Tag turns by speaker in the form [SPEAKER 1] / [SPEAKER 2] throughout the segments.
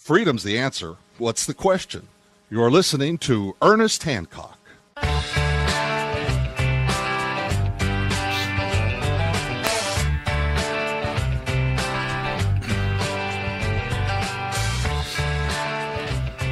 [SPEAKER 1] Freedom's the answer. What's the question? You're listening to Ernest Hancock.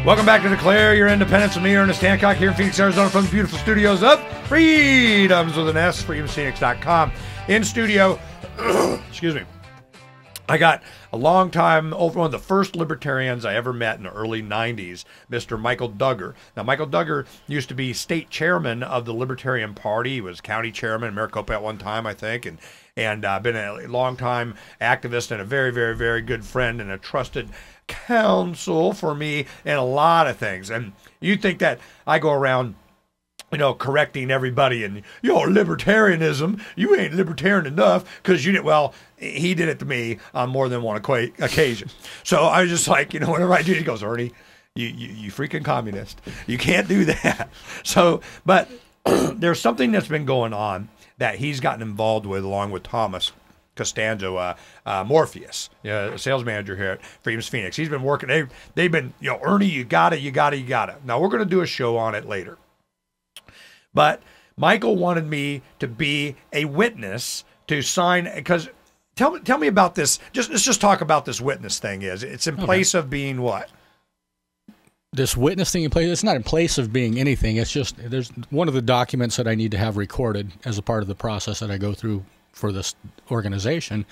[SPEAKER 2] Welcome back to Declare Your Independence with me, Ernest Hancock, here in Phoenix, Arizona, from the beautiful studios of Freedoms with an S, freedomsphoenix.com. In studio, excuse me, I got a long time, one of the first libertarians I ever met in the early 90s, Mr. Michael Duggar. Now, Michael Duggar used to be state chairman of the Libertarian Party. He was county chairman in Maricopa at one time, I think, and been a long-time activist and a very, very, very good friend and a trusted counsel for me in a lot of things. And you think that I go around, correcting everybody and, libertarianism, you ain't libertarian enough because you didn't, well, he did it to me on more than one occasion. So I was just like, whenever I do, he goes, Ernie, you freaking communist. You can't do that. So, but there's something that's been going on that he's gotten involved with along with Thomas Costanzo, Morpheus, a sales manager here at Freedom's Phoenix. He's been working. They've been, Ernie, you got it. Now we're going to do a show on it later. But Michael wanted me to be a witness to sign, because tell me about this. Let's just talk about this witness thing. It's in place of being what?
[SPEAKER 3] This witness thing in place, it's not in place of being anything. It's just, there's one of the documents that I need to have recorded as a part of the process that I go through for this organization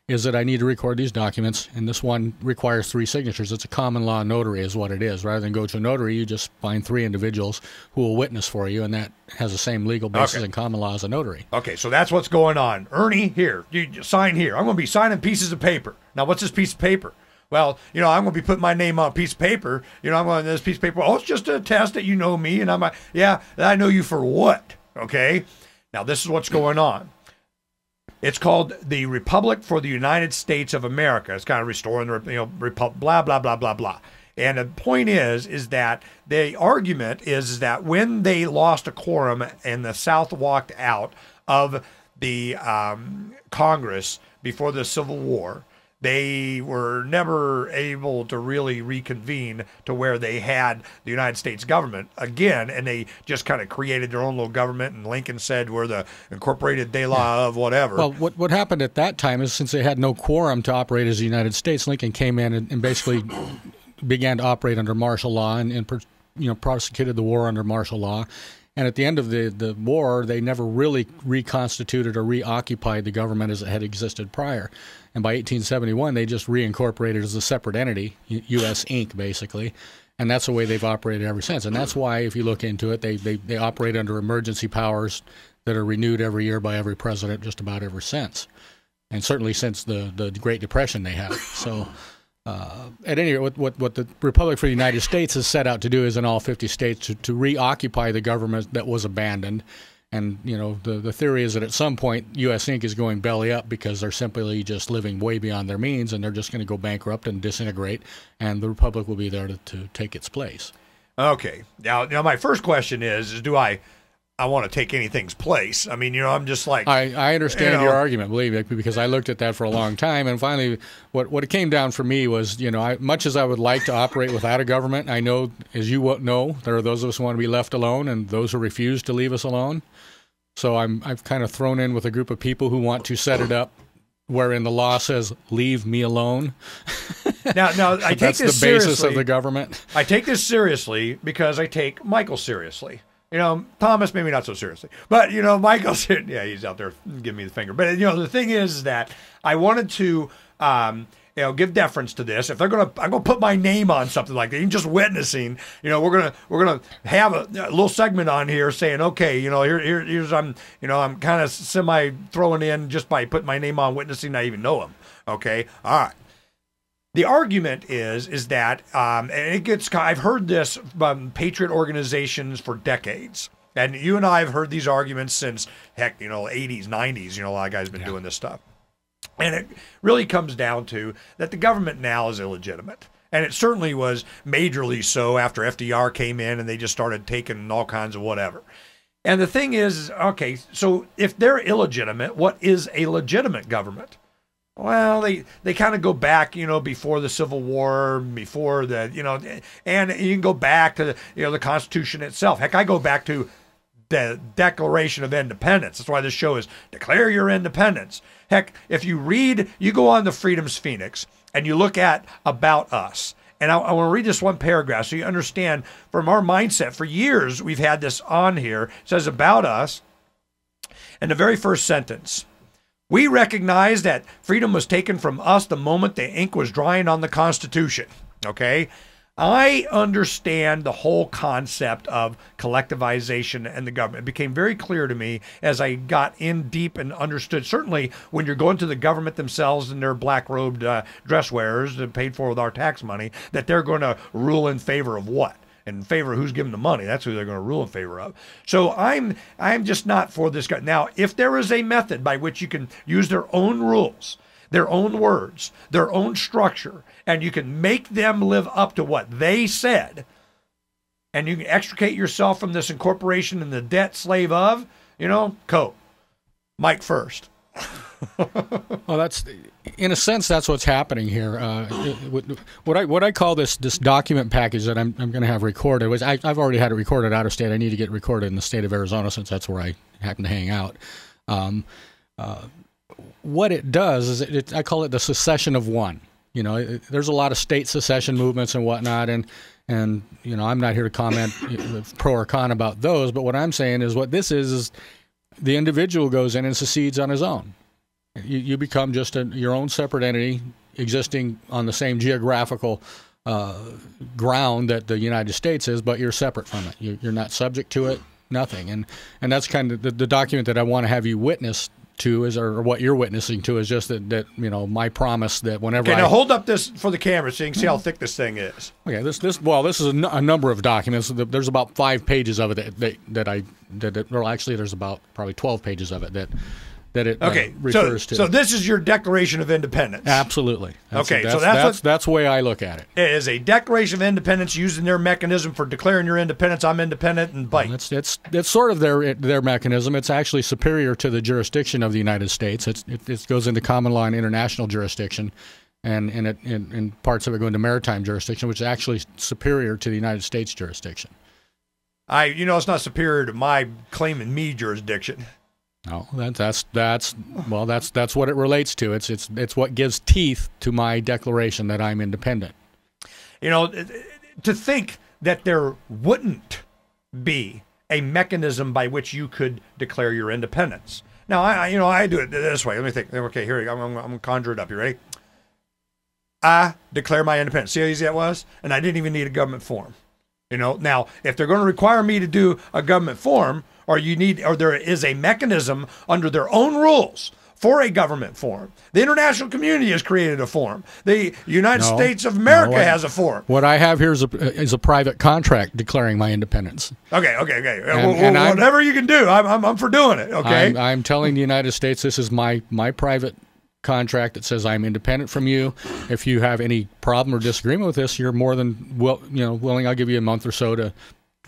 [SPEAKER 3] is that I need to record these documents, and this one requires 3 signatures. It's a common law notary is what it is. Rather than go to a notary, you just find 3 individuals who will witness for you, and that has the same legal basis in common law as a notary.
[SPEAKER 2] Okay, so that's what's going on. Ernie, here, you sign here. I'm going to be signing pieces of paper. Now, what's this piece of paper? Well, I'm going to be putting my name on a piece of paper. I'm going to this piece of paper. Oh, it's just a test that you know me, and I'm like, yeah, I know you for what? Okay? Now, this is what's going on. It's called the Republic for the United States of America. It's kind of restoring the, republic, blah, blah, blah, blah, blah. And the point is that the argument is that when they lost a quorum and the South walked out of the Congress before the Civil War, they were never able to really reconvene to where they had the United States government again, and they just kind of created their own little government, and Lincoln said we're the incorporated de la of whatever.
[SPEAKER 3] Well, what happened at that time is since they had no quorum to operate as the United States, Lincoln came in and basically began to operate under martial law and prosecuted the war under martial law. And at the end of the war, they never really reconstituted or reoccupied the government as it had existed prior. And by 1871, they just reincorporated as a separate entity, U.S. Inc., basically. And that's the way they've operated ever since. And that's why, if you look into it, they operate under emergency powers that are renewed every year by every president just about ever since. And certainly since the Great Depression they have. So at any rate, what the Republic for the United States has set out to do is in all 50 states to reoccupy the government that was abandoned. And, the theory is that at some point U.S. Inc. is going belly up because they're simply just living way beyond their means, and they're just going to go bankrupt and disintegrate, and the Republic will be there to take its place.
[SPEAKER 2] Okay. Now my first question is do I want to take anything's place? I mean, I'm just like...
[SPEAKER 3] I understand your argument, believe me, because I looked at that for a long time, and finally what it came down for me was, much as I would like to operate without a government, I know, as you know, there are those of us who want to be left alone and those who refuse to leave us alone. So I've kind of thrown in with a group of people who want to set it up wherein the law says, leave me alone.
[SPEAKER 2] Now I take
[SPEAKER 3] That's
[SPEAKER 2] this
[SPEAKER 3] the basis
[SPEAKER 2] seriously.
[SPEAKER 3] of the government.
[SPEAKER 2] I take this seriously because I take Michael seriously. Thomas maybe not so seriously, but Michael's yeah, he's out there giving me the finger. But the thing is that I wanted to give deference to this. If I'm gonna put my name on something like that, even just witnessing, we're gonna have a little segment on here saying, okay, here's I'm kind of semi throwing in just by putting my name on witnessing. I even know him. Okay, all right. The argument is that, and I've heard this from patriot organizations for decades. And you and I have heard these arguments since, heck, 80s, 90s, a lot of guys have been doing this stuff. And it really comes down to that the government now is illegitimate. And it certainly was majorly so after FDR came in and they just started taking all kinds of whatever. And the thing is, okay, so if they're illegitimate, what is a legitimate government? Well, they kind of go back, before the Civil War, before the, and you can go back to, the Constitution itself. Heck, I go back to the Declaration of Independence. That's why this show is Declare Your Independence. Heck, if you go on the Freedom's Phoenix and you look at About Us. And I want to read this one paragraph so you understand from our mindset. For years, we've had this on here. It says About Us. And the very first sentence. We recognize that freedom was taken from us the moment the ink was drying on the Constitution. Okay? I understand the whole concept of collectivization and the government. It became very clear to me as I got in deep and understood, certainly when you're going to the government themselves and their black-robed dress wearers paid for with our tax money, that they're going to rule in favor of what? In favor of who's giving the money. That's who they're going to rule in favor of. So I'm just not for this guy. Now, if there is a method by which you can use their own rules, their own words, their own structure, and you can make them live up to what they said, and you can extricate yourself from this incorporation and the debt slave of, Cope. Mike first.
[SPEAKER 3] Well, that's, in a sense, that's what's happening here. What I call this document package that I'm going to have recorded was I've already had it recorded out of state. I need to get recorded in the state of Arizona since that's where I happen to hang out. What it does is I call it the secession of one. There's a lot of state secession movements and whatnot, and I'm not here to comment pro or con about those. But what I'm saying is what this is the individual goes in and secedes on his own. You become just your own separate entity existing on the same geographical ground that the United States is, but you're separate from it. You're not subject to it, nothing. And that's kind of the document that I want to have you witness to or what you're witnessing to is just that my promise that whenever
[SPEAKER 2] now hold up this for the camera so you can see how thick this thing is.
[SPEAKER 3] Okay, this is a number of documents. There's about 5 pages of it actually there's about probably 12 pages of it that it refers to.
[SPEAKER 2] So this is your Declaration of Independence.
[SPEAKER 3] Absolutely. That's the way I look at it.
[SPEAKER 2] It is a Declaration of Independence using their mechanism for declaring your independence. I'm independent and bite.
[SPEAKER 3] It's sort of their mechanism. It's actually superior to the jurisdiction of the United States. It goes into common law and international jurisdiction, and parts of it go into maritime jurisdiction, which is actually superior to the United States jurisdiction.
[SPEAKER 2] It's not superior to my claiming me jurisdiction.
[SPEAKER 3] No, that's what it relates to. It's what gives teeth to my declaration that I'm independent.
[SPEAKER 2] To think that there wouldn't be a mechanism by which you could declare your independence. Now, I do it this way. Let me think. Okay, here we go. I'm going to conjure it up. You ready? I declare my independence. See how easy that was? And I didn't even need a government form. Now, if they're going to require me to do a government form, or there is a mechanism under their own rules for a government form. The international community has created a form. The United States of America has a form.
[SPEAKER 3] What I have here is a private contract declaring my independence.
[SPEAKER 2] Okay. Whatever you can do, I'm for doing it. Okay.
[SPEAKER 3] I'm telling the United States this is my private contract that says I'm independent from you. If you have any problem or disagreement with this, you're more than willing. I'll give you a month or so to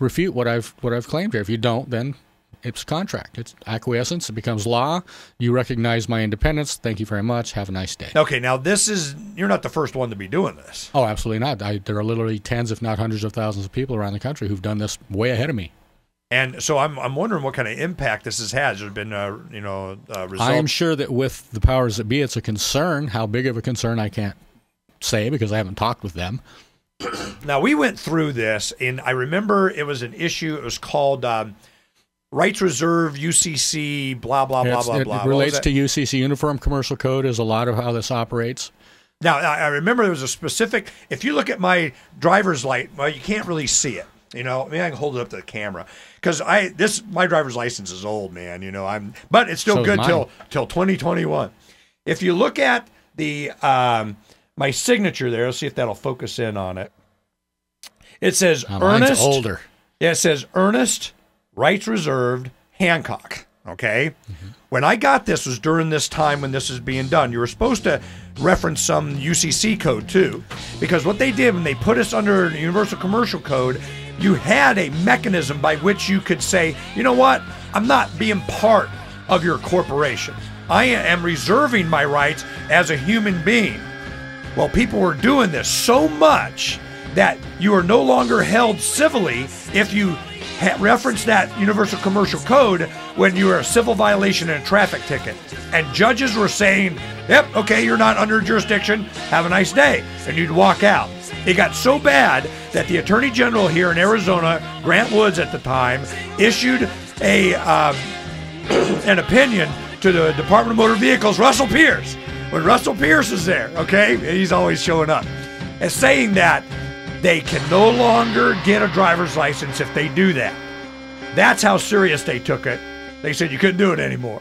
[SPEAKER 3] refute what I've claimed here. If you don't, then it's contract. It's acquiescence. It becomes law. You recognize my independence. Thank you very much. Have a nice day.
[SPEAKER 2] Okay, now you're not the first one to be doing this.
[SPEAKER 3] Oh, absolutely not. There are literally tens, if not hundreds of thousands of people around the country who've done this way ahead of me.
[SPEAKER 2] And so I'm wondering what kind of impact this has had. There's been, results.
[SPEAKER 3] I am sure that with the powers that be, it's a concern. How big of a concern, I can't say because I haven't talked with them.
[SPEAKER 2] Now, we went through this, and I remember it was an issue. It was called Rights Reserve, UCC, blah, blah, blah, blah, blah.
[SPEAKER 3] It relates to UCC. Uniform Commercial Code is a lot of how this operates.
[SPEAKER 2] Now, I remember there was a specific, if you look at my driver's light, well, you can't really see it. I can hold it up to the camera because my driver's license is old, man. But it's still good till 2021. If you look at the my signature there, let's see if that'll focus in on it. It says Ernest.
[SPEAKER 3] Mine's older.
[SPEAKER 2] Yeah, it says Ernest, Rights Reserved, Hancock. Okay. Mm-hmm. When I got this was during this time when this is being done. You were supposed to reference some UCC code too, because what they did when they put us under the Universal Commercial Code, you had a mechanism by which you could say, you know what, I'm not being part of your corporation. I am reserving my rights as a human being. Well, people were doing this so much that you are no longer held civilly if you reference that Universal Commercial Code when you are a civil violation and a traffic ticket. And judges were saying, yep, okay, you're not under jurisdiction, have a nice day, and you'd walk out. It got so bad that the Attorney General here in Arizona, Grant Woods at the time, issued an opinion to the Department of Motor Vehicles, Russell Pierce. When Russell Pierce is there, okay, he's always showing up, and saying that they can no longer get a driver's license if they do that. That's how serious they took it. They said you couldn't do it anymore.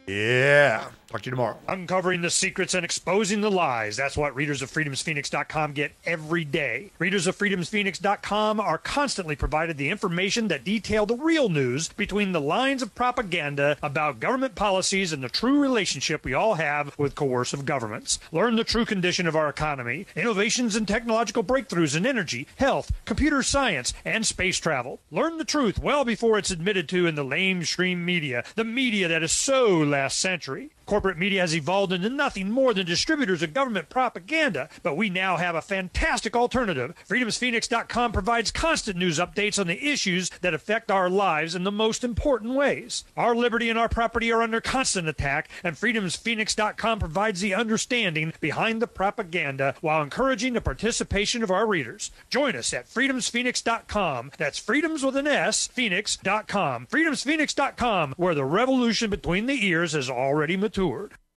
[SPEAKER 2] Yeah. Talk to you tomorrow.
[SPEAKER 4] Uncovering the secrets and exposing the lies. That's what readers of freedomsphoenix.com get every day. Readers of freedomsphoenix.com are constantly provided the information that detail the real news between the lines of propaganda about government policies and the true relationship we all have with coercive governments. Learn the true condition of our economy, innovations and technological breakthroughs in energy, health, computer science, and space travel. Learn the truth well before it's admitted to in the lamestream media, the media that is so last century. Corporate media has evolved into nothing more than distributors of government propaganda, but we now have a fantastic alternative. FreedomsPhoenix.com provides constant news updates on the issues that affect our lives in the most important ways. Our liberty and our property are under constant attack, and FreedomsPhoenix.com provides the understanding behind the propaganda while encouraging the participation of our readers. Join us at FreedomsPhoenix.com. That's freedoms with an S, Phoenix.com. FreedomsPhoenix.com, where the revolution between the ears has already matured.